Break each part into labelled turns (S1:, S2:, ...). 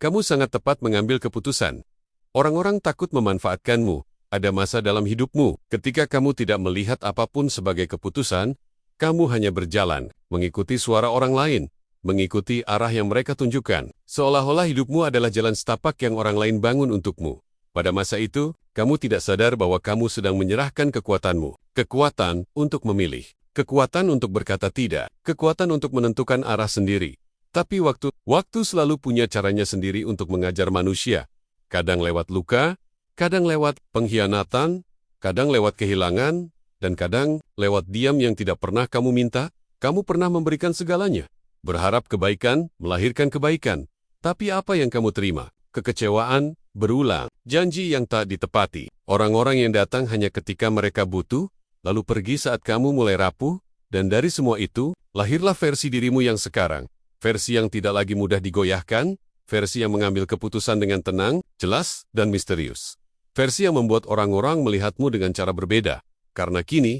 S1: Kamu sangat tepat mengambil keputusan. Orang-orang takut memanfaatkanmu. Ada masa dalam hidupmu ketika kamu tidak melihat apapun sebagai keputusan, kamu hanya berjalan, mengikuti suara orang lain, mengikuti arah yang mereka tunjukkan, seolah-olah hidupmu adalah jalan setapak yang orang lain bangun untukmu. Pada masa itu, kamu tidak sadar bahwa kamu sedang menyerahkan kekuatanmu, kekuatan untuk memilih, kekuatan untuk berkata tidak, kekuatan untuk menentukan arah sendiri. Tapi waktu selalu punya caranya sendiri untuk mengajar manusia, kadang lewat luka, kadang lewat pengkhianatan, kadang lewat kehilangan, dan kadang lewat diam yang tidak pernah kamu minta. Kamu pernah memberikan segalanya, berharap kebaikan, melahirkan kebaikan. Tapi apa yang kamu terima? Kekecewaan berulang, janji yang tak ditepati. Orang-orang yang datang hanya ketika mereka butuh, lalu pergi saat kamu mulai rapuh, dan dari semua itu, lahirlah versi dirimu yang sekarang. Versi yang tidak lagi mudah digoyahkan, versi yang mengambil keputusan dengan tenang, jelas, dan misterius. Versi yang membuat orang-orang melihatmu dengan cara berbeda. Karena kini,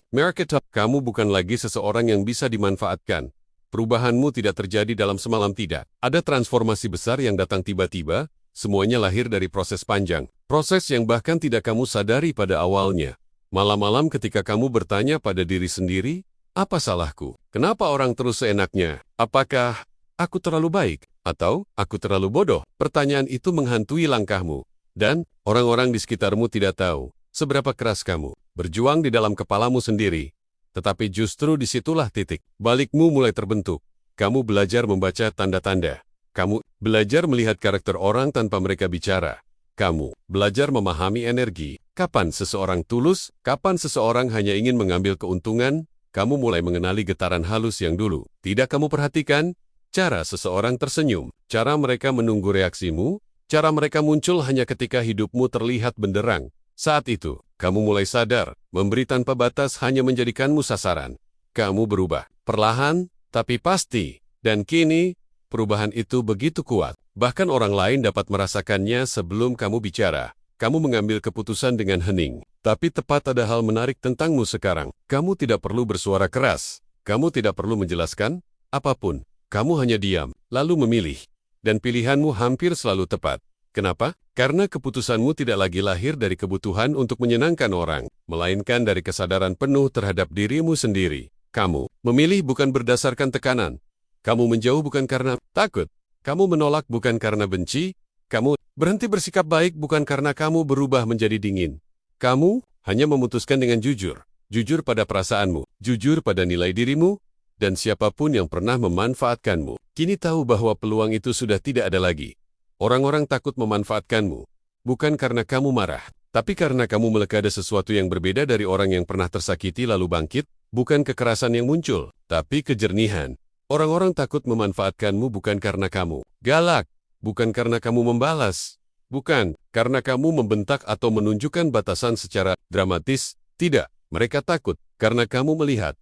S1: kamu bukan lagi seseorang yang bisa dimanfaatkan. Perubahanmu tidak terjadi dalam semalam tidak. Ada transformasi besar yang datang tiba-tiba, semuanya lahir dari proses panjang. Proses yang bahkan tidak kamu sadari pada awalnya. Malam-malam ketika kamu bertanya pada diri sendiri, apa salahku? Kenapa orang terus seenaknya? Apakah aku terlalu baik? Atau aku terlalu bodoh? Pertanyaan itu menghantui langkahmu. Dan orang-orang di sekitarmu tidak tahu seberapa keras kamu berjuang di dalam kepalamu sendiri. Tetapi justru disitulah titik balikmu mulai terbentuk. Kamu belajar membaca tanda-tanda. Kamu belajar melihat karakter orang tanpa mereka bicara. Kamu belajar memahami energi. Kapan seseorang tulus, kapan seseorang hanya ingin mengambil keuntungan. Kamu mulai mengenali getaran halus yang dulu tidak kamu perhatikan. Cara seseorang tersenyum, cara mereka menunggu reaksimu, cara mereka muncul hanya ketika hidupmu terlihat benderang. Saat itu, kamu mulai sadar, memberi tanpa batas hanya menjadikanmu sasaran. Kamu berubah, perlahan, tapi pasti. Dan kini, perubahan itu begitu kuat. Bahkan orang lain dapat merasakannya sebelum kamu bicara. Kamu mengambil keputusan dengan hening. Tapi tepat ada hal menarik tentangmu sekarang. Kamu tidak perlu bersuara keras. Kamu tidak perlu menjelaskan apapun. Kamu hanya diam, lalu memilih. Dan pilihanmu hampir selalu tepat. Kenapa? Karena keputusanmu tidak lagi lahir dari kebutuhan untuk menyenangkan orang, melainkan dari kesadaran penuh terhadap dirimu sendiri. Kamu memilih bukan berdasarkan tekanan. Kamu menjauh bukan karena takut. Kamu menolak bukan karena benci. Kamu berhenti bersikap baik bukan karena kamu berubah menjadi dingin. Kamu hanya memutuskan dengan jujur. Jujur pada perasaanmu, jujur pada nilai dirimu, dan siapapun yang pernah memanfaatkanmu, kini tahu bahwa peluang itu sudah tidak ada lagi. Orang-orang takut memanfaatkanmu, bukan karena kamu marah, tapi karena kamu melekada sesuatu yang berbeda dari orang yang pernah tersakiti lalu bangkit, bukan kekerasan yang muncul, tapi kejernihan. Orang-orang takut memanfaatkanmu bukan karena kamu galak, bukan karena kamu membalas, bukan karena kamu membentak atau menunjukkan batasan secara dramatis, tidak. Mereka takut karena kamu melihat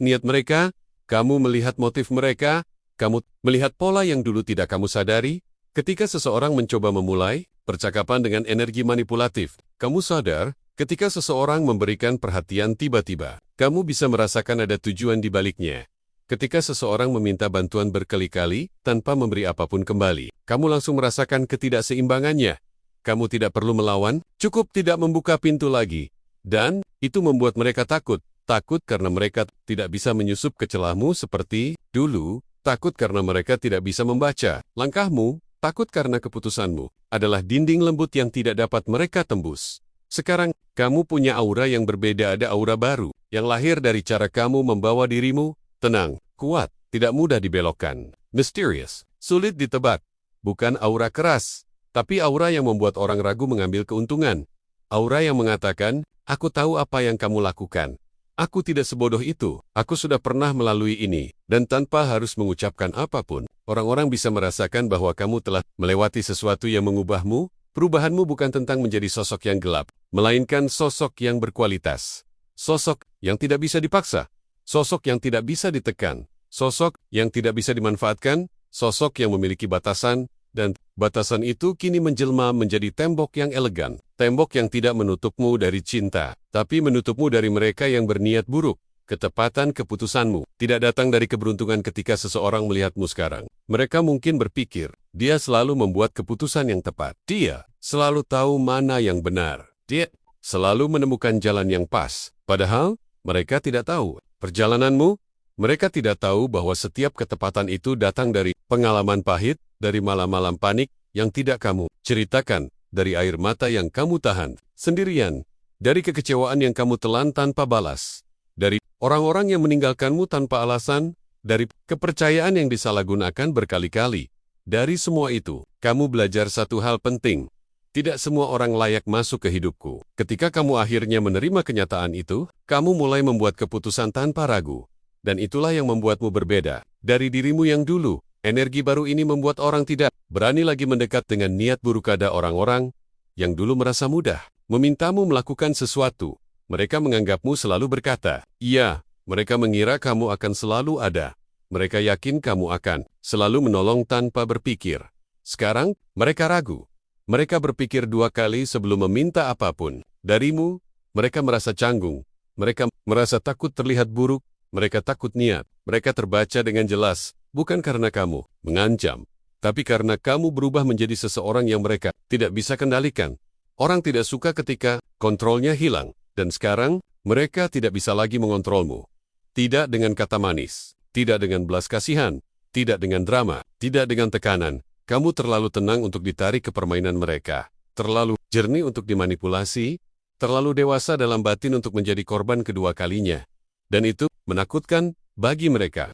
S1: niat mereka, kamu melihat motif mereka, kamu melihat pola yang dulu tidak kamu sadari. Ketika seseorang mencoba memulai percakapan dengan energi manipulatif, kamu sadar, ketika seseorang memberikan perhatian tiba-tiba, kamu bisa merasakan ada tujuan di baliknya. Ketika seseorang meminta bantuan berkali-kali, tanpa memberi apapun kembali, kamu langsung merasakan ketidakseimbangannya. Kamu tidak perlu melawan, cukup tidak membuka pintu lagi. Dan, itu membuat mereka takut. Takut karena mereka tidak bisa menyusup ke celahmu seperti dulu, takut karena mereka tidak bisa membaca langkahmu, takut karena keputusanmu adalah dinding lembut yang tidak dapat mereka tembus. Sekarang, kamu punya aura yang berbeda, ada aura baru, yang lahir dari cara kamu membawa dirimu, tenang, kuat, tidak mudah dibelokkan, mysterious, sulit ditebak. Bukan aura keras, tapi aura yang membuat orang ragu mengambil keuntungan. Aura yang mengatakan, aku tahu apa yang kamu lakukan. Aku tidak sebodoh itu, aku sudah pernah melalui ini, dan tanpa harus mengucapkan apapun, orang-orang bisa merasakan bahwa kamu telah melewati sesuatu yang mengubahmu. Perubahanmu bukan tentang menjadi sosok yang gelap, melainkan sosok yang berkualitas. Sosok yang tidak bisa dipaksa, sosok yang tidak bisa ditekan, sosok yang tidak bisa dimanfaatkan, sosok yang memiliki batasan, dan batasan itu kini menjelma menjadi tembok yang elegan. Tembok yang tidak menutupmu dari cinta, tapi menutupmu dari mereka yang berniat buruk. Ketepatan keputusanmu tidak datang dari keberuntungan ketika seseorang melihatmu sekarang. Mereka mungkin berpikir, dia selalu membuat keputusan yang tepat. Dia selalu tahu mana yang benar. Dia selalu menemukan jalan yang pas. Padahal, mereka tidak tahu perjalananmu. Mereka tidak tahu bahwa setiap ketepatan itu datang dari pengalaman pahit, dari malam-malam panik yang tidak kamu ceritakan, dari air mata yang kamu tahan sendirian, dari kekecewaan yang kamu telan tanpa balas, dari orang-orang yang meninggalkanmu tanpa alasan, dari kepercayaan yang disalahgunakan berkali-kali. Dari semua itu, kamu belajar satu hal penting. Tidak semua orang layak masuk ke hidupku. Ketika kamu akhirnya menerima kenyataan itu, kamu mulai membuat keputusan tanpa ragu. Dan itulah yang membuatmu berbeda dari dirimu yang dulu. Energi baru ini membuat orang tidak berani lagi mendekat dengan niat buruk. Ada orang-orang yang dulu merasa mudah memintamu melakukan sesuatu. Mereka menganggapmu selalu berkata, iya. Mereka mengira kamu akan selalu ada. Mereka yakin kamu akan selalu menolong tanpa berpikir. Sekarang, mereka ragu. Mereka berpikir dua kali sebelum meminta apapun darimu. Mereka merasa canggung. Mereka merasa takut terlihat buruk. Mereka takut niat. Mereka terbaca dengan jelas, bukan karena kamu mengancam, tapi karena kamu berubah menjadi seseorang yang mereka tidak bisa kendalikan. Orang tidak suka ketika kontrolnya hilang, dan sekarang mereka tidak bisa lagi mengontrolmu. Tidak dengan kata manis, tidak dengan belas kasihan, tidak dengan drama, tidak dengan tekanan. Kamu terlalu tenang untuk ditarik ke permainan mereka, terlalu jernih untuk dimanipulasi, terlalu dewasa dalam batin untuk menjadi korban kedua kalinya. Dan itu menakutkan bagi mereka.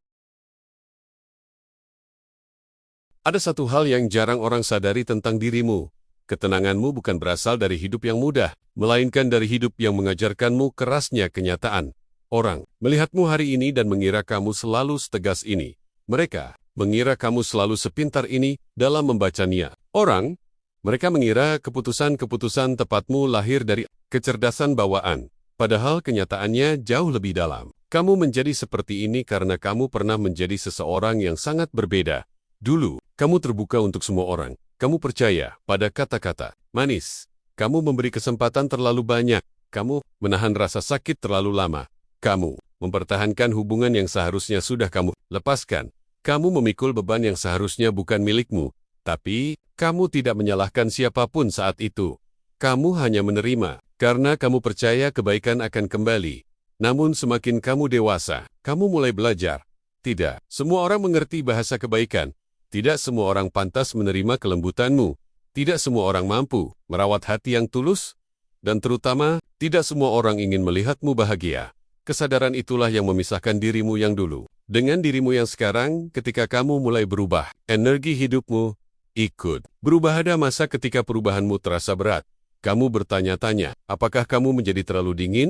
S1: Ada satu hal yang jarang orang sadari tentang dirimu. Ketenanganmu bukan berasal dari hidup yang mudah, melainkan dari hidup yang mengajarkanmu kerasnya kenyataan. Orang melihatmu hari ini dan mengira kamu selalu setegas ini. Mereka mengira kamu selalu sepintar ini dalam membaca niat orang. Mereka mengira keputusan-keputusan tepatmu lahir dari kecerdasan bawaan. Padahal kenyataannya jauh lebih dalam. Kamu menjadi seperti ini karena kamu pernah menjadi seseorang yang sangat berbeda. Dulu, kamu terbuka untuk semua orang. Kamu percaya pada kata-kata manis. Kamu memberi kesempatan terlalu banyak. Kamu menahan rasa sakit terlalu lama. Kamu mempertahankan hubungan yang seharusnya sudah kamu lepaskan. Kamu memikul beban yang seharusnya bukan milikmu. Tapi, kamu tidak menyalahkan siapapun saat itu. Kamu hanya menerima, karena kamu percaya kebaikan akan kembali. Namun semakin kamu dewasa, kamu mulai belajar. Tidak, semua orang mengerti bahasa kebaikan. Tidak semua orang pantas menerima kelembutanmu. Tidak semua orang mampu merawat hati yang tulus. Dan terutama, tidak semua orang ingin melihatmu bahagia. Kesadaran itulah yang memisahkan dirimu yang dulu dengan dirimu yang sekarang. Ketika kamu mulai berubah, energi hidupmu ikut berubah. Ada masa ketika perubahanmu terasa berat. Kamu bertanya-tanya, apakah kamu menjadi terlalu dingin?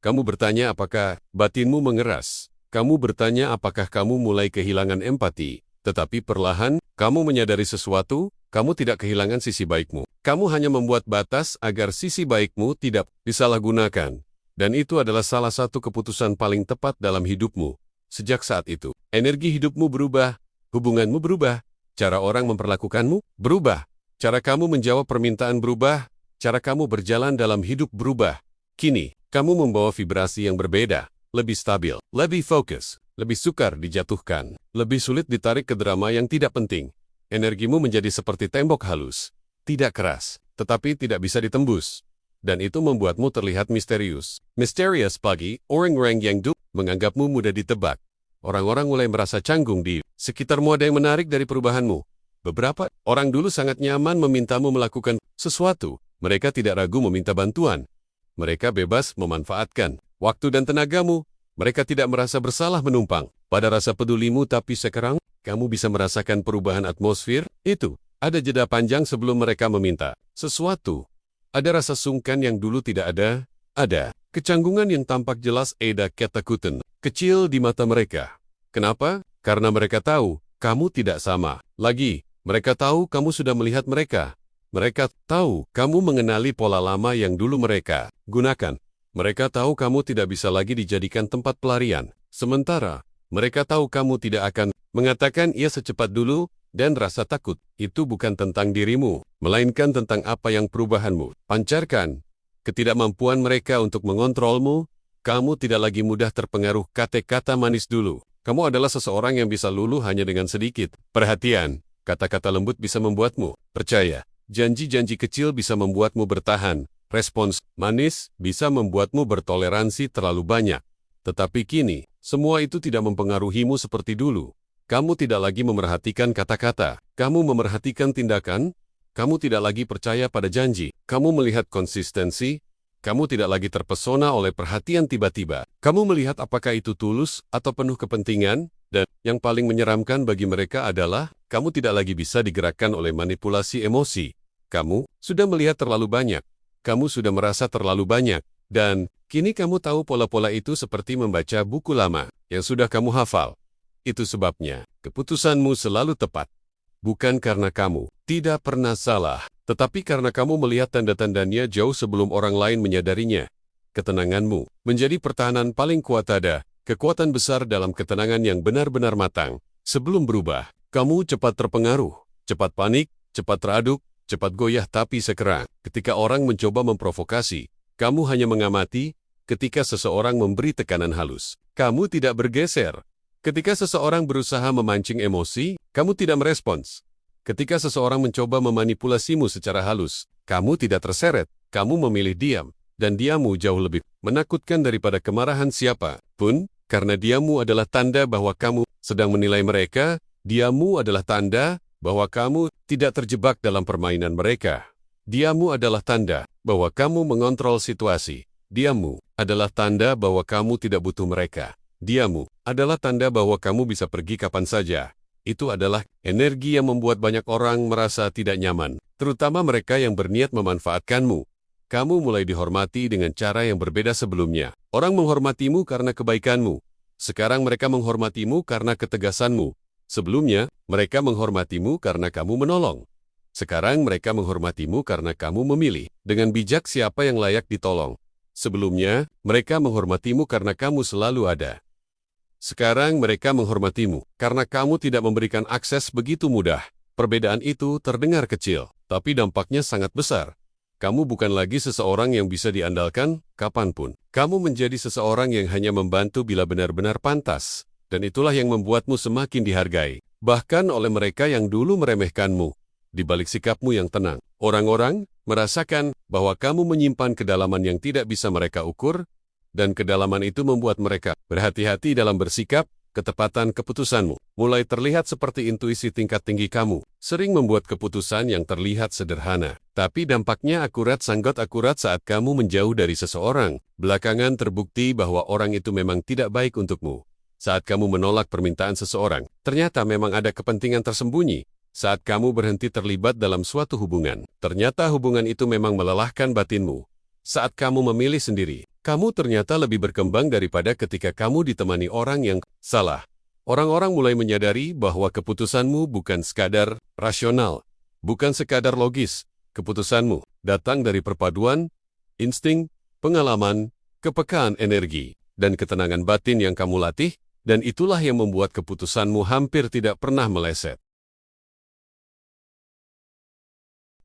S1: Kamu bertanya apakah batinmu mengeras? Kamu bertanya apakah kamu mulai kehilangan empati? Tetapi perlahan, kamu menyadari sesuatu, kamu tidak kehilangan sisi baikmu. Kamu hanya membuat batas agar sisi baikmu tidak disalahgunakan. Dan itu adalah salah satu keputusan paling tepat dalam hidupmu. Sejak saat itu, energi hidupmu berubah, hubunganmu berubah, cara orang memperlakukanmu berubah, cara kamu menjawab permintaan berubah, cara kamu berjalan dalam hidup berubah. Kini, kamu membawa vibrasi yang berbeda, lebih stabil, lebih fokus, lebih sukar dijatuhkan, lebih sulit ditarik ke drama yang tidak penting. Energimu menjadi seperti tembok halus, tidak keras, tetapi tidak bisa ditembus. Dan itu membuatmu terlihat misterius. Misterius bagi orang-orang yang dulu menganggapmu mudah ditebak. Orang-orang mulai merasa canggung di sekitarmu. Ada yang menarik dari perubahanmu. Beberapa orang dulu sangat nyaman memintamu melakukan sesuatu. Mereka tidak ragu meminta bantuan. Mereka bebas memanfaatkan waktu dan tenagamu. Mereka tidak merasa bersalah menumpang pada rasa pedulimu. Tapi sekarang, kamu bisa merasakan perubahan atmosfer itu. Ada jeda panjang sebelum mereka meminta sesuatu. Ada rasa sungkan yang dulu tidak ada. Ada kecanggungan yang tampak jelas. Ada ketakutan kecil di mata mereka. Kenapa? Karena mereka tahu kamu tidak sama lagi. Mereka tahu kamu sudah melihat mereka. Mereka tahu kamu mengenali pola lama yang dulu mereka gunakan. Mereka tahu kamu tidak bisa lagi dijadikan tempat pelarian. Sementara, mereka tahu kamu tidak akan mengatakan iya secepat dulu. Dan rasa takut itu bukan tentang dirimu, melainkan tentang apa yang perubahanmu pancarkan. Ketidakmampuan mereka untuk mengontrolmu, Kamu tidak lagi mudah terpengaruh kata-kata manis dulu. Kamu adalah seseorang yang bisa luluh hanya dengan sedikit perhatian. Kata-kata lembut bisa membuatmu percaya. Janji-janji kecil bisa membuatmu bertahan. Respons manis bisa membuatmu bertoleransi terlalu banyak. Tetapi kini, semua itu tidak mempengaruhimu seperti dulu. Kamu tidak lagi memerhatikan kata-kata. Kamu memerhatikan tindakan. Kamu tidak lagi percaya pada janji. Kamu melihat konsistensi. Kamu tidak lagi terpesona oleh perhatian tiba-tiba. Kamu melihat apakah itu tulus atau penuh kepentingan, dan yang paling menyeramkan bagi mereka adalah, kamu tidak lagi bisa digerakkan oleh manipulasi emosi. Kamu sudah melihat terlalu banyak. Kamu sudah merasa terlalu banyak. Dan kini kamu tahu pola-pola itu seperti membaca buku lama yang sudah kamu hafal. Itu sebabnya, keputusanmu selalu tepat. Bukan karena kamu tidak pernah salah, tetapi karena kamu melihat tanda-tandanya jauh sebelum orang lain menyadarinya. Ketenanganmu menjadi pertahanan paling kuat. Ada kekuatan besar dalam ketenangan yang benar-benar matang. Sebelum berubah, kamu cepat terpengaruh, cepat panik, cepat teraduk, cepat goyah, tapi sekarang, ketika orang mencoba memprovokasi, kamu hanya mengamati. Ketika seseorang memberi tekanan halus, kamu tidak bergeser. Ketika seseorang berusaha memancing emosi, kamu tidak merespons. Ketika seseorang mencoba memanipulasimu secara halus, kamu tidak terseret. Kamu memilih diam, dan diammu jauh lebih menakutkan daripada kemarahan siapa pun, karena diammu adalah tanda bahwa kamu sedang menilai mereka. Diammu adalah tanda bahwa kamu tidak terjebak dalam permainan mereka. Diammu adalah tanda bahwa kamu mengontrol situasi. Diammu adalah tanda bahwa kamu tidak butuh mereka. Diammu adalah tanda bahwa kamu bisa pergi kapan saja. Itu adalah energi yang membuat banyak orang merasa tidak nyaman, terutama mereka yang berniat memanfaatkanmu. Kamu mulai dihormati dengan cara yang berbeda sebelumnya. Orang menghormatimu karena kebaikanmu. Sekarang mereka menghormatimu karena ketegasanmu. Sebelumnya, mereka menghormatimu karena kamu menolong. Sekarang mereka menghormatimu karena kamu memilih dengan bijak siapa yang layak ditolong. Sebelumnya, mereka menghormatimu karena kamu selalu ada. Sekarang mereka menghormatimu karena kamu tidak memberikan akses begitu mudah. Perbedaan itu terdengar kecil, tapi dampaknya sangat besar. Kamu bukan lagi seseorang yang bisa diandalkan kapanpun. Kamu menjadi seseorang yang hanya membantu bila benar-benar pantas. Dan itulah yang membuatmu semakin dihargai, bahkan oleh mereka yang dulu meremehkanmu. Di balik sikapmu yang tenang, orang-orang merasakan bahwa kamu menyimpan kedalaman yang tidak bisa mereka ukur, dan kedalaman itu membuat mereka berhati-hati dalam bersikap. Ketepatan keputusanmu mulai terlihat seperti intuisi tingkat tinggi. Kamu sering membuat keputusan yang terlihat sederhana, tapi dampaknya sangat akurat saat kamu menjauh dari seseorang. Belakangan terbukti bahwa orang itu memang tidak baik untukmu. Saat kamu menolak permintaan seseorang, ternyata memang ada kepentingan tersembunyi. Saat kamu berhenti terlibat dalam suatu hubungan, ternyata hubungan itu memang melelahkan batinmu. Saat kamu memilih sendiri, kamu ternyata lebih berkembang daripada ketika kamu ditemani orang yang salah. Orang-orang mulai menyadari bahwa keputusanmu bukan sekadar rasional, bukan sekadar logis. Keputusanmu datang dari perpaduan, insting, pengalaman, kepekaan energi, dan ketenangan batin yang kamu latih, dan itulah yang membuat keputusanmu hampir tidak pernah meleset.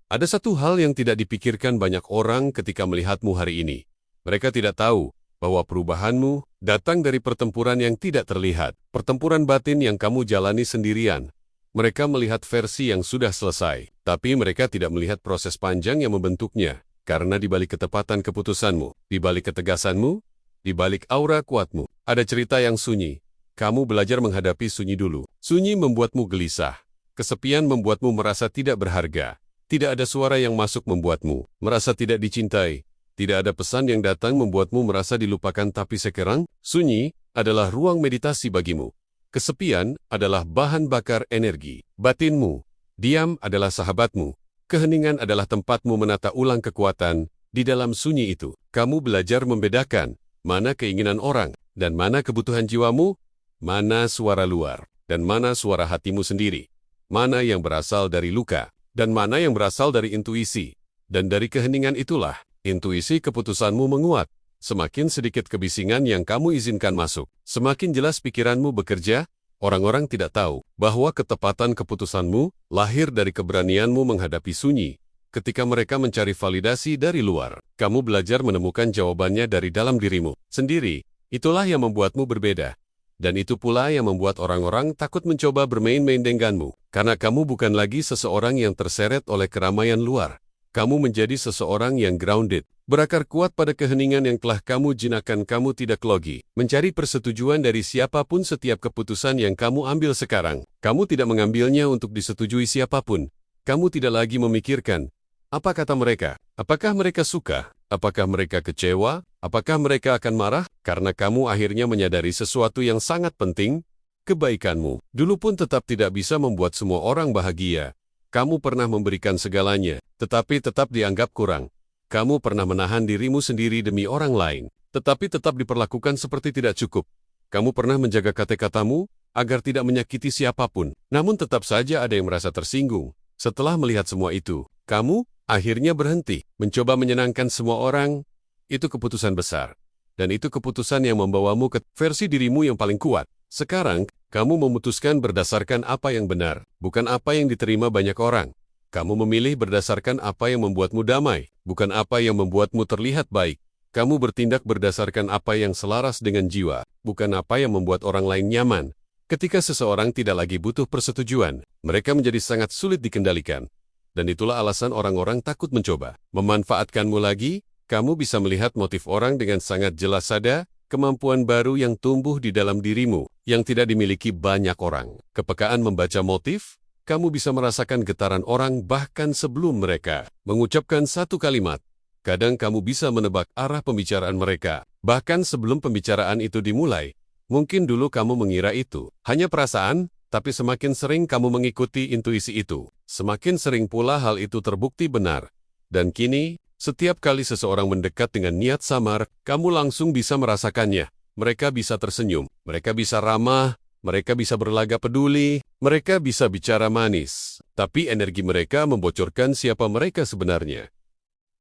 S1: Ada satu hal yang tidak dipikirkan banyak orang ketika melihatmu hari ini. Mereka tidak tahu bahwa perubahanmu datang dari pertempuran yang tidak terlihat, pertempuran batin yang kamu jalani sendirian. Mereka melihat versi yang sudah selesai, tapi mereka tidak melihat proses panjang yang membentuknya, karena di balik ketepatan keputusanmu, di balik ketegasanmu, di balik aura kuatmu, ada cerita yang sunyi. Kamu belajar menghadapi sunyi dulu. Sunyi membuatmu gelisah. Kesepian membuatmu merasa tidak berharga. Tidak ada suara yang masuk membuatmu merasa tidak dicintai. Tidak ada pesan yang datang membuatmu merasa dilupakan, tapi sekarang, sunyi adalah ruang meditasi bagimu. Kesepian adalah bahan bakar energi batinmu. Diam adalah sahabatmu. Keheningan adalah tempatmu menata ulang kekuatan. Di dalam sunyi itu, kamu belajar membedakan mana keinginan orang dan mana kebutuhan jiwamu, mana suara luar dan mana suara hatimu sendiri, mana yang berasal dari luka dan mana yang berasal dari intuisi. Dan dari keheningan itulah, intuisi keputusanmu menguat. Semakin sedikit kebisingan yang kamu izinkan masuk, semakin jelas pikiranmu bekerja. Orang-orang tidak tahu bahwa ketepatan keputusanmu lahir dari keberanianmu menghadapi sunyi. ketika mereka mencari validasi dari luar. Kamu belajar menemukan jawabannya dari dalam dirimu sendiri. Itulah yang membuatmu berbeda. Dan itu pula yang membuat orang-orang takut mencoba bermain-main denganmu. Karena kamu bukan lagi seseorang yang terseret oleh keramaian luar. Kamu menjadi seseorang yang grounded, berakar kuat pada keheningan yang telah kamu jinakkan. Kamu tidak logi, mencari persetujuan dari siapapun. Setiap keputusan yang kamu ambil sekarang, kamu tidak mengambilnya untuk disetujui siapapun. Kamu tidak lagi memikirkan, apa kata mereka? Apakah mereka suka? Apakah mereka kecewa? Apakah mereka akan marah? Karena kamu akhirnya menyadari sesuatu yang sangat penting, kebaikanmu. Dulu pun tetap tidak bisa membuat semua orang bahagia. Kamu pernah memberikan segalanya, tetapi tetap dianggap kurang. Kamu pernah menahan dirimu sendiri demi orang lain, tetapi tetap diperlakukan seperti tidak cukup. Kamu pernah menjaga kata-katamu agar tidak menyakiti siapapun, namun tetap saja ada yang merasa tersinggung. Setelah melihat semua itu, kamu akhirnya berhenti mencoba menyenangkan semua orang. Itu keputusan besar. Dan itu keputusan yang membawamu ke versi dirimu yang paling kuat. Sekarang, kamu memutuskan berdasarkan apa yang benar, bukan apa yang diterima banyak orang. Kamu memilih berdasarkan apa yang membuatmu damai, bukan apa yang membuatmu terlihat baik. Kamu bertindak berdasarkan apa yang selaras dengan jiwa, bukan apa yang membuat orang lain nyaman. Ketika seseorang tidak lagi butuh persetujuan, mereka menjadi sangat sulit dikendalikan. Dan itulah alasan orang-orang takut mencoba memanfaatkanmu lagi. Kamu bisa melihat motif orang dengan sangat jelas. Ada kemampuan baru yang tumbuh di dalam dirimu, yang tidak dimiliki banyak orang. Kepekaan membaca motif, kamu bisa merasakan getaran orang bahkan sebelum mereka mengucapkan satu kalimat. Kadang kamu bisa menebak arah pembicaraan mereka, bahkan sebelum pembicaraan itu dimulai. Mungkin dulu kamu mengira itu hanya perasaan, tapi semakin sering kamu mengikuti intuisi itu, semakin sering pula hal itu terbukti benar. Dan kini, setiap kali seseorang mendekat dengan niat samar, kamu langsung bisa merasakannya. Mereka bisa tersenyum, mereka bisa ramah, mereka bisa berlagak peduli, mereka bisa bicara manis. Tapi energi mereka membocorkan siapa mereka sebenarnya.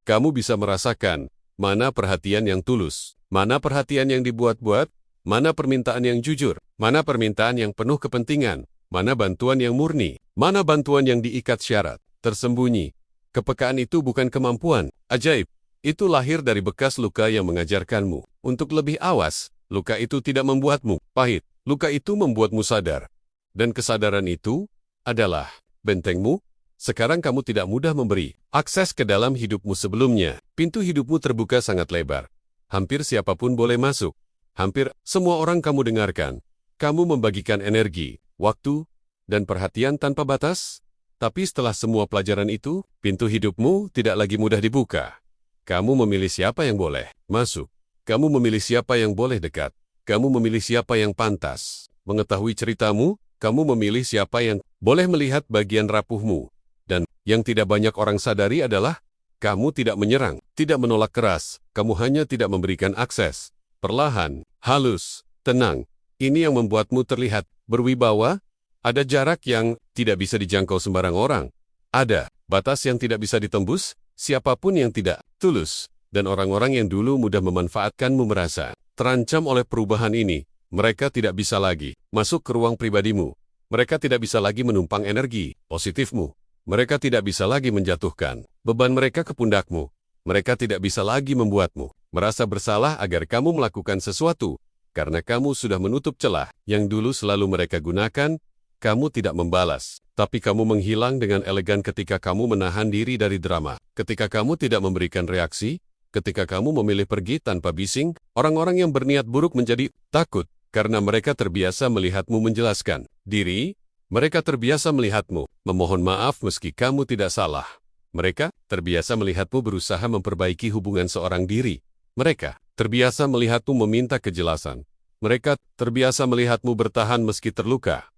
S1: Kamu bisa merasakan mana perhatian yang tulus, mana perhatian yang dibuat-buat, mana permintaan yang jujur, mana permintaan yang penuh kepentingan, mana bantuan yang murni, mana bantuan yang diikat syarat, tersembunyi. Kepekaan itu bukan kemampuan ajaib. Itu lahir dari bekas luka yang mengajarkanmu untuk lebih awas. Luka itu tidak membuatmu pahit. Luka itu membuatmu sadar. Dan kesadaran itu adalah bentengmu. Sekarang kamu tidak mudah memberi akses ke dalam hidupmu sebelumnya. Pintu hidupmu terbuka sangat lebar. Hampir siapapun boleh masuk. Hampir semua orang kamu dengarkan. Kamu membagikan energi, waktu, dan perhatian tanpa batas. Tapi setelah semua pelajaran itu, pintu hidupmu tidak lagi mudah dibuka. Kamu memilih siapa yang boleh masuk. Kamu memilih siapa yang boleh dekat. Kamu memilih siapa yang pantas mengetahui ceritamu. Kamu memilih siapa yang boleh melihat bagian rapuhmu. Dan yang tidak banyak orang sadari adalah, kamu tidak menyerang, tidak menolak keras. Kamu hanya tidak memberikan akses. Perlahan, halus, tenang. Ini yang membuatmu terlihat berwibawa. Ada jarak yang tidak bisa dijangkau sembarang orang. Ada batas yang tidak bisa ditembus, siapapun yang tidak tulus. Dan orang-orang yang dulu mudah memanfaatkanmu merasa terancam oleh perubahan ini. Mereka tidak bisa lagi masuk ke ruang pribadimu. Mereka tidak bisa lagi menumpang energi positifmu. Mereka tidak bisa lagi menjatuhkan beban mereka ke pundakmu. Mereka tidak bisa lagi membuatmu merasa bersalah agar kamu melakukan sesuatu. Karena kamu sudah menutup celah yang dulu selalu mereka gunakan. Kamu tidak membalas, tapi kamu menghilang dengan elegan ketika kamu menahan diri dari drama. Ketika kamu tidak memberikan reaksi, ketika kamu memilih pergi tanpa bising, orang-orang yang berniat buruk menjadi takut karena mereka terbiasa melihatmu menjelaskan diri. Mereka terbiasa melihatmu memohon maaf meski kamu tidak salah. Mereka terbiasa melihatmu berusaha memperbaiki hubungan seorang diri. Mereka terbiasa melihatmu meminta kejelasan. Mereka terbiasa melihatmu bertahan meski terluka.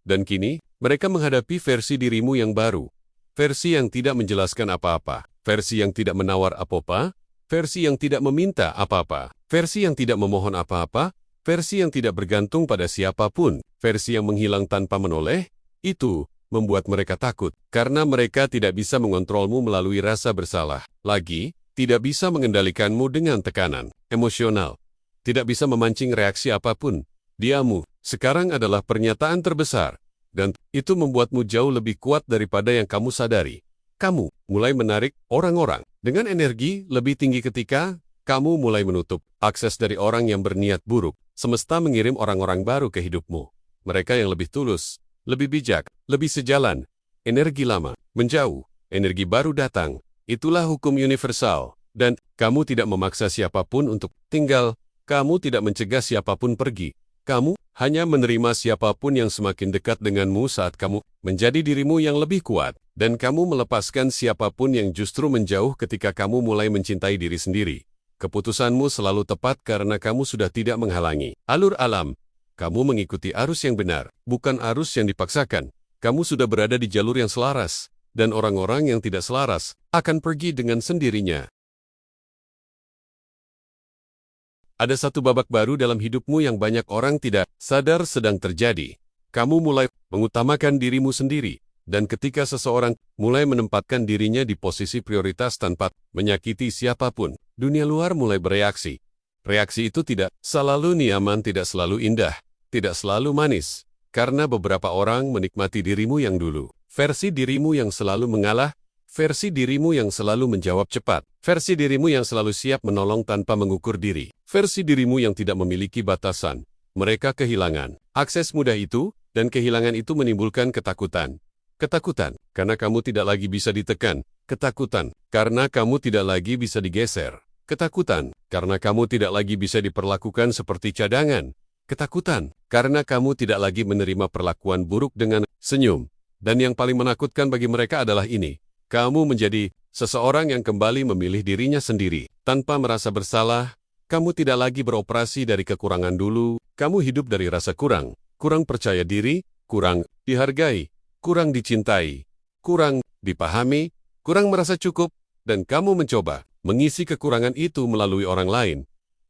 S1: Dan kini, mereka menghadapi versi dirimu yang baru. Versi yang tidak menjelaskan apa-apa. Versi yang tidak menawar apa-apa. Versi yang tidak meminta apa-apa. Versi yang tidak memohon apa-apa. Versi yang tidak bergantung pada siapapun. Versi yang menghilang tanpa menoleh. Itu membuat mereka takut. Karena mereka tidak bisa mengontrolmu melalui rasa bersalah. Lagi, tidak bisa mengendalikanmu dengan tekanan emosional. Tidak bisa memancing reaksi apapun. Diamu sekarang adalah pernyataan terbesar, dan itu membuatmu jauh lebih kuat daripada yang kamu sadari. Kamu mulai menarik orang-orang dengan energi lebih tinggi ketika kamu mulai menutup akses dari orang yang berniat buruk. Semesta mengirim orang-orang baru ke hidupmu. Mereka yang lebih tulus, lebih bijak, lebih sejalan. Energi lama menjauh, energi baru datang. Itulah hukum universal. Dan kamu tidak memaksa siapapun untuk tinggal. Kamu tidak mencegah siapapun pergi. Kamu hanya menerima siapapun yang semakin dekat denganmu saat kamu menjadi dirimu yang lebih kuat. Dan kamu melepaskan siapapun yang justru menjauh ketika kamu mulai mencintai diri sendiri. Keputusanmu selalu tepat karena kamu sudah tidak menghalangi alur alam. Kamu mengikuti arus yang benar, bukan arus yang dipaksakan. Kamu sudah berada di jalur yang selaras, dan orang-orang yang tidak selaras akan pergi dengan sendirinya. Ada satu babak baru dalam hidupmu yang banyak orang tidak sadar sedang terjadi. Kamu mulai mengutamakan dirimu sendiri, dan ketika seseorang mulai menempatkan dirinya di posisi prioritas tanpa menyakiti siapapun, dunia luar mulai bereaksi. Reaksi itu tidak selalu nyaman, tidak selalu indah, tidak selalu manis. Karena beberapa orang menikmati dirimu yang dulu, versi dirimu yang selalu mengalah, versi dirimu yang selalu menjawab cepat, versi dirimu yang selalu siap menolong tanpa mengukur diri, versi dirimu yang tidak memiliki batasan. Mereka kehilangan akses mudah itu, dan kehilangan itu menimbulkan ketakutan. Ketakutan karena kamu tidak lagi bisa ditekan, ketakutan karena kamu tidak lagi bisa digeser, ketakutan karena kamu tidak lagi bisa diperlakukan seperti cadangan. Ketakutan, karena kamu tidak lagi menerima perlakuan buruk dengan senyum. Dan yang paling menakutkan bagi mereka adalah ini. Kamu menjadi seseorang yang kembali memilih dirinya sendiri. Tanpa merasa bersalah, kamu tidak lagi beroperasi dari kekurangan dulu. Kamu hidup dari rasa kurang. Kurang percaya diri, kurang dihargai, kurang dicintai, kurang dipahami, kurang merasa cukup. Dan kamu mencoba mengisi kekurangan itu melalui orang lain.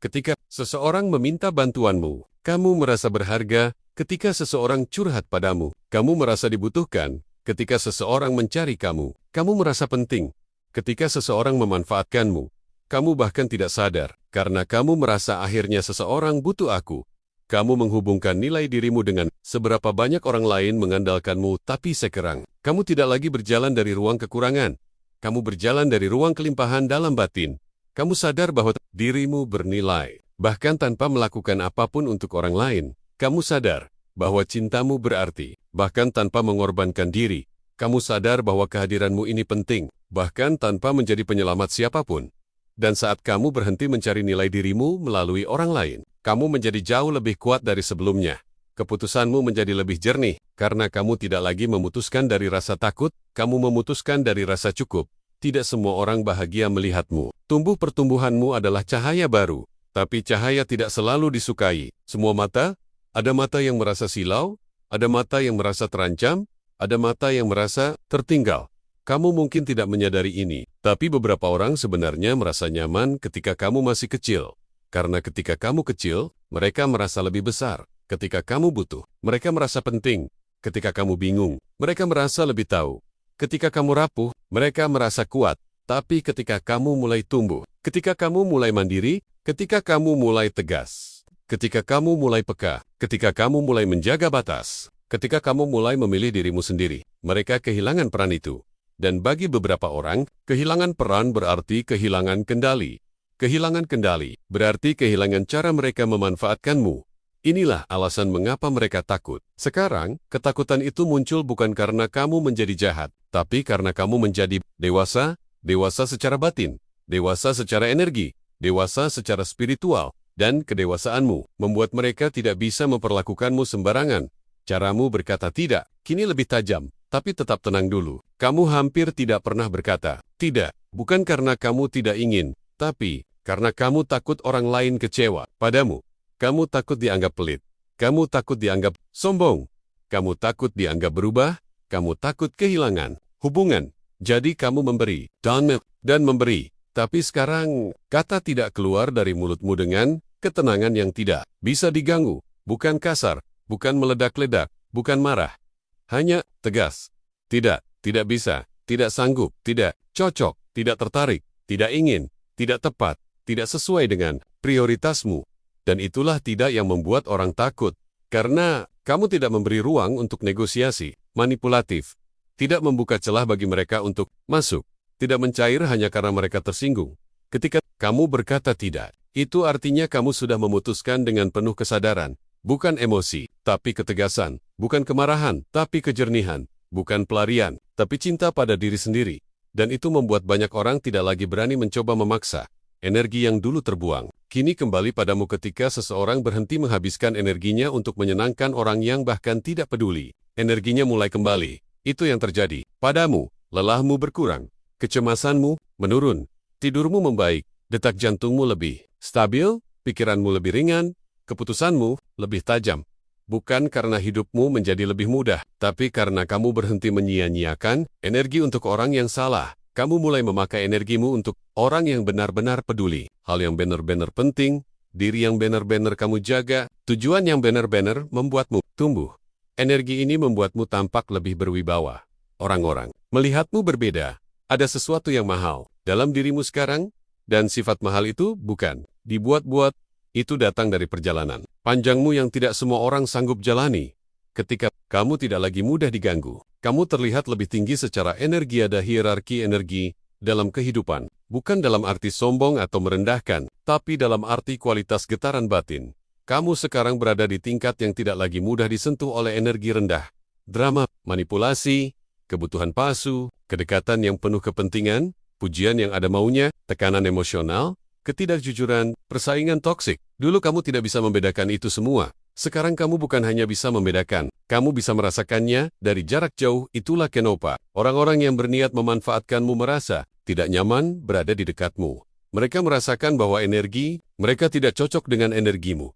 S1: Ketika seseorang meminta bantuanmu, kamu merasa berharga. Ketika seseorang curhat padamu, kamu merasa dibutuhkan. Ketika seseorang mencari kamu, kamu merasa penting. Ketika seseorang memanfaatkanmu, kamu bahkan tidak sadar, karena kamu merasa akhirnya seseorang butuh aku. Kamu menghubungkan nilai dirimu dengan seberapa banyak orang lain mengandalkanmu, tapi sekarang, kamu tidak lagi berjalan dari ruang kekurangan. Kamu berjalan dari ruang kelimpahan dalam batin. Kamu sadar bahwa dirimu bernilai. Bahkan tanpa melakukan apapun untuk orang lain, kamu sadar bahwa cintamu berarti. Bahkan tanpa mengorbankan diri, kamu sadar bahwa kehadiranmu ini penting. Bahkan tanpa menjadi penyelamat siapapun. Dan saat kamu berhenti mencari nilai dirimu melalui orang lain, kamu menjadi jauh lebih kuat dari sebelumnya. Keputusanmu menjadi lebih jernih, karena kamu tidak lagi memutuskan dari rasa takut, kamu memutuskan dari rasa cukup. Tidak semua orang bahagia melihatmu. Tumbuh pertumbuhanmu adalah cahaya baru. Tapi cahaya tidak selalu disukai. Semua mata, ada mata yang merasa silau, ada mata yang merasa terancam, ada mata yang merasa tertinggal. Kamu mungkin tidak menyadari ini, tapi beberapa orang sebenarnya merasa nyaman ketika kamu masih kecil. Karena ketika kamu kecil, mereka merasa lebih besar. Ketika kamu butuh, mereka merasa penting. Ketika kamu bingung, mereka merasa lebih tahu. Ketika kamu rapuh, mereka merasa kuat. Tapi ketika kamu mulai tumbuh, ketika kamu mulai mandiri, ketika kamu mulai tegas, ketika kamu mulai peka, ketika kamu mulai menjaga batas, ketika kamu mulai memilih dirimu sendiri, mereka kehilangan peran itu. Dan bagi beberapa orang, kehilangan peran berarti kehilangan kendali. Kehilangan kendali berarti kehilangan cara mereka memanfaatkanmu. Inilah alasan mengapa mereka takut. Sekarang, ketakutan itu muncul bukan karena kamu menjadi jahat, tapi karena kamu menjadi dewasa, dewasa secara batin, dewasa secara energi, dewasa secara spiritual, dan kedewasaanmu membuat mereka tidak bisa memperlakukanmu sembarangan. Caramu berkata tidak, kini lebih tajam, tapi tetap tenang dulu. Kamu hampir tidak pernah berkata tidak, bukan karena kamu tidak ingin, tapi karena kamu takut orang lain kecewa padamu. Kamu takut dianggap pelit. Kamu takut dianggap sombong. Kamu takut dianggap berubah. Kamu takut kehilangan hubungan. Jadi kamu memberi dan memberi. Tapi sekarang, kata tidak keluar dari mulutmu dengan ketenangan yang tidak bisa diganggu. Bukan kasar, bukan meledak-ledak, bukan marah. Hanya tegas. Tidak, tidak bisa, tidak sanggup, tidak cocok, tidak tertarik, tidak ingin, tidak tepat, tidak sesuai dengan prioritasmu. Dan itulah tidak yang membuat orang takut. Karena kamu tidak memberi ruang untuk negosiasi, manipulatif. Tidak membuka celah bagi mereka untuk masuk. Tidak mencair hanya karena mereka tersinggung. Ketika kamu berkata tidak, itu artinya kamu sudah memutuskan dengan penuh kesadaran. Bukan emosi, tapi ketegasan. Bukan kemarahan, tapi kejernihan. Bukan pelarian, tapi cinta pada diri sendiri. Dan itu membuat banyak orang tidak lagi berani mencoba memaksa. Energi yang dulu terbuang, kini kembali padamu ketika seseorang berhenti menghabiskan energinya untuk menyenangkan orang yang bahkan tidak peduli. Energinya mulai kembali. Itu yang terjadi. Padamu, lelahmu berkurang. Kecemasanmu menurun. Tidurmu membaik. Detak jantungmu lebih stabil. Pikiranmu lebih ringan. Keputusanmu lebih tajam. Bukan karena hidupmu menjadi lebih mudah, tapi karena kamu berhenti menyia-nyiakan energi untuk orang yang salah. Kamu mulai memakai energimu untuk orang yang benar-benar peduli. Hal yang benar-benar penting, diri yang benar-benar kamu jaga, tujuan yang benar-benar membuatmu tumbuh. Energi ini membuatmu tampak lebih berwibawa. Orang-orang melihatmu berbeda. Ada sesuatu yang mahal dalam dirimu sekarang, dan sifat mahal itu bukan dibuat-buat, itu datang dari perjalanan panjangmu yang tidak semua orang sanggup jalani. Ketika kamu tidak lagi mudah diganggu, kamu terlihat lebih tinggi secara energi. Ada hierarki energi dalam kehidupan, bukan dalam arti sombong atau merendahkan, tapi dalam arti kualitas getaran batin. Kamu sekarang berada di tingkat yang tidak lagi mudah disentuh oleh energi rendah. Drama, manipulasi, kebutuhan palsu, kedekatan yang penuh kepentingan, pujian yang ada maunya, tekanan emosional, ketidakjujuran, persaingan toksik. Dulu kamu tidak bisa membedakan itu semua. Sekarang kamu bukan hanya bisa membedakan, kamu bisa merasakannya dari jarak jauh. Itulah kenapa orang-orang yang berniat memanfaatkanmu merasa tidak nyaman berada di dekatmu. Mereka merasakan bahwa energi mereka tidak cocok dengan energimu.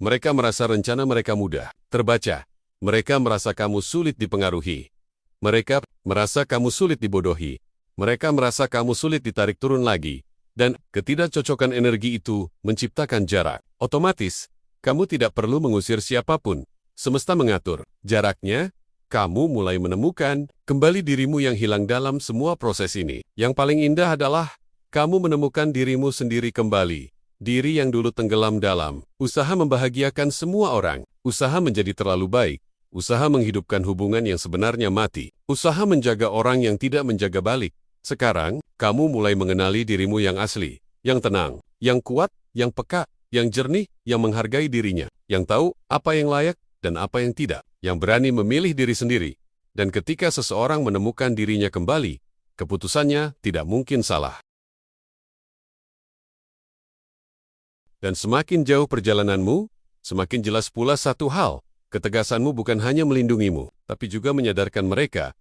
S1: Mereka merasa rencana mereka mudah terbaca. Mereka merasa kamu sulit dipengaruhi. Mereka merasa kamu sulit dibodohi. Mereka merasa kamu sulit ditarik turun lagi. Dan ketidakcocokan energi itu menciptakan jarak. Otomatis, kamu tidak perlu mengusir siapapun. Semesta mengatur jaraknya. Kamu mulai menemukan kembali dirimu yang hilang dalam semua proses ini. Yang paling indah adalah kamu menemukan dirimu sendiri kembali. Diri yang dulu tenggelam dalam usaha membahagiakan semua orang, usaha menjadi terlalu baik, usaha menghidupkan hubungan yang sebenarnya mati, usaha menjaga orang yang tidak menjaga balik. Sekarang, kamu mulai mengenali dirimu yang asli, yang tenang, yang kuat, yang peka, yang jernih, yang menghargai dirinya, yang tahu apa yang layak dan apa yang tidak, yang berani memilih diri sendiri. Dan ketika seseorang menemukan dirinya kembali, keputusannya tidak mungkin salah. Dan semakin jauh perjalananmu, semakin jelas pula satu hal, ketegasanmu bukan hanya melindungimu, tapi juga menyadarkan mereka.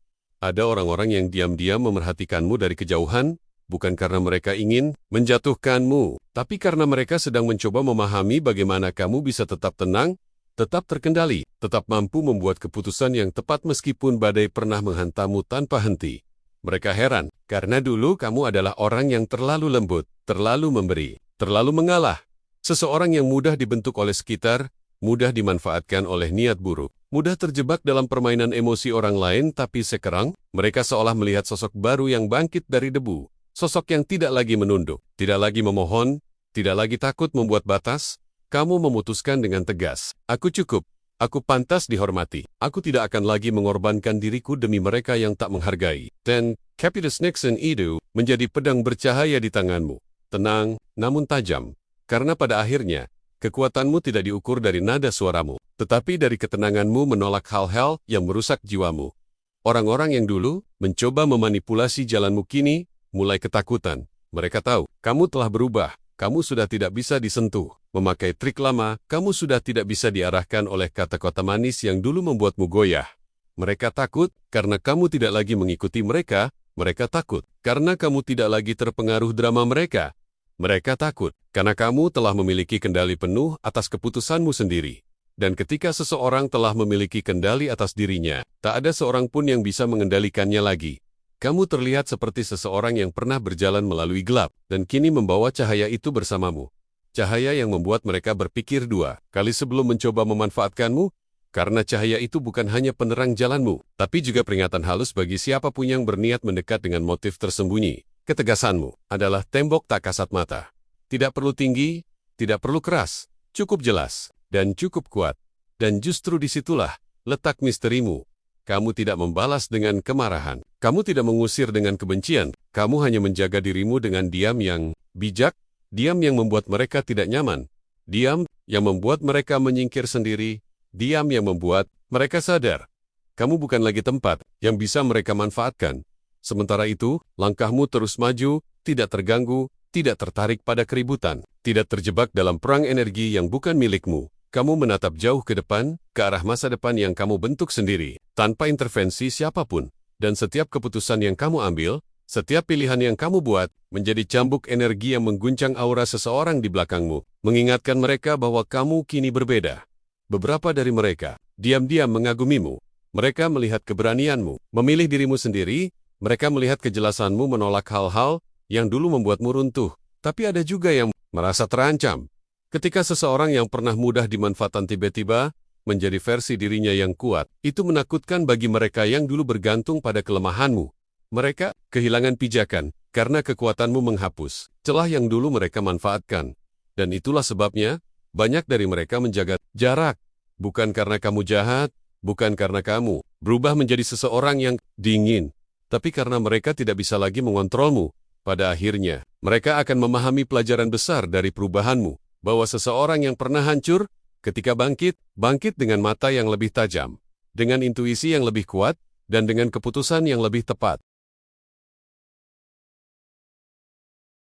S1: Ada orang-orang yang diam-diam memerhatikanmu dari kejauhan, bukan karena mereka ingin menjatuhkanmu, tapi karena mereka sedang mencoba memahami bagaimana kamu bisa tetap tenang, tetap terkendali, tetap mampu membuat keputusan yang tepat meskipun badai pernah menghantammu tanpa henti. Mereka heran, karena dulu kamu adalah orang yang terlalu lembut, terlalu memberi, terlalu mengalah. Seseorang yang mudah dibentuk oleh sekitar, mudah dimanfaatkan oleh niat buruk, mudah terjebak dalam permainan emosi orang lain, tapi sekarang, mereka seolah melihat sosok baru yang bangkit dari debu. Sosok yang tidak lagi menunduk, tidak lagi memohon, tidak lagi takut membuat batas. Kamu memutuskan dengan tegas, aku cukup, aku pantas dihormati, aku tidak akan lagi mengorbankan diriku demi mereka yang tak menghargai. Dan, Capitus Nixon itu menjadi pedang bercahaya di tanganmu. Tenang, namun tajam. Karena pada akhirnya, kekuatanmu tidak diukur dari nada suaramu, tetapi dari ketenanganmu menolak hal-hal yang merusak jiwamu. Orang-orang yang dulu mencoba memanipulasi jalanmu kini mulai ketakutan. Mereka tahu, kamu telah berubah, kamu sudah tidak bisa disentuh. Memakai trik lama, kamu sudah tidak bisa diarahkan oleh kata-kata manis yang dulu membuatmu goyah. Mereka takut karena kamu tidak lagi mengikuti mereka. Mereka takut karena kamu tidak lagi terpengaruh drama mereka. Mereka takut karena kamu telah memiliki kendali penuh atas keputusanmu sendiri. Dan ketika seseorang telah memiliki kendali atas dirinya, tak ada seorang pun yang bisa mengendalikannya lagi. Kamu terlihat seperti seseorang yang pernah berjalan melalui gelap, dan kini membawa cahaya itu bersamamu. Cahaya yang membuat mereka berpikir dua kali sebelum mencoba memanfaatkanmu, karena cahaya itu bukan hanya penerang jalanmu, tapi juga peringatan halus bagi siapapun yang berniat mendekat dengan motif tersembunyi. Ketegasanmu adalah tembok tak kasat mata. Tidak perlu tinggi, tidak perlu keras, cukup jelas, dan cukup kuat. Dan justru disitulah letak misterimu. Kamu tidak membalas dengan kemarahan. Kamu tidak mengusir dengan kebencian. Kamu hanya menjaga dirimu dengan diam yang bijak, diam yang membuat mereka tidak nyaman, diam yang membuat mereka menyingkir sendiri, diam yang membuat mereka sadar kamu bukan lagi tempat yang bisa mereka manfaatkan. Sementara itu, langkahmu terus maju, tidak terganggu, tidak tertarik pada keributan, tidak terjebak dalam perang energi yang bukan milikmu. Kamu menatap jauh ke depan, ke arah masa depan yang kamu bentuk sendiri, tanpa intervensi siapapun. Dan setiap keputusan yang kamu ambil, setiap pilihan yang kamu buat, menjadi cambuk energi yang mengguncang aura seseorang di belakangmu, mengingatkan mereka bahwa kamu kini berbeda. Beberapa dari mereka diam-diam mengagumimu. Mereka melihat keberanianmu, memilih dirimu sendiri, mereka melihat kejelasanmu menolak hal-hal yang dulu membuatmu runtuh. Tapi ada juga yang merasa terancam. Ketika seseorang yang pernah mudah dimanfaatkan tiba-tiba menjadi versi dirinya yang kuat, itu menakutkan bagi mereka yang dulu bergantung pada kelemahanmu. Mereka kehilangan pijakan karena kekuatanmu menghapus celah yang dulu mereka manfaatkan. Dan itulah sebabnya banyak dari mereka menjaga jarak. Bukan karena kamu jahat, bukan karena kamu berubah menjadi seseorang yang dingin, tapi karena mereka tidak bisa lagi mengontrolmu. Pada akhirnya, mereka akan memahami pelajaran besar dari perubahanmu, bahwa seseorang yang pernah hancur, ketika bangkit dengan mata yang lebih tajam, dengan intuisi yang lebih kuat, dan dengan keputusan yang lebih tepat.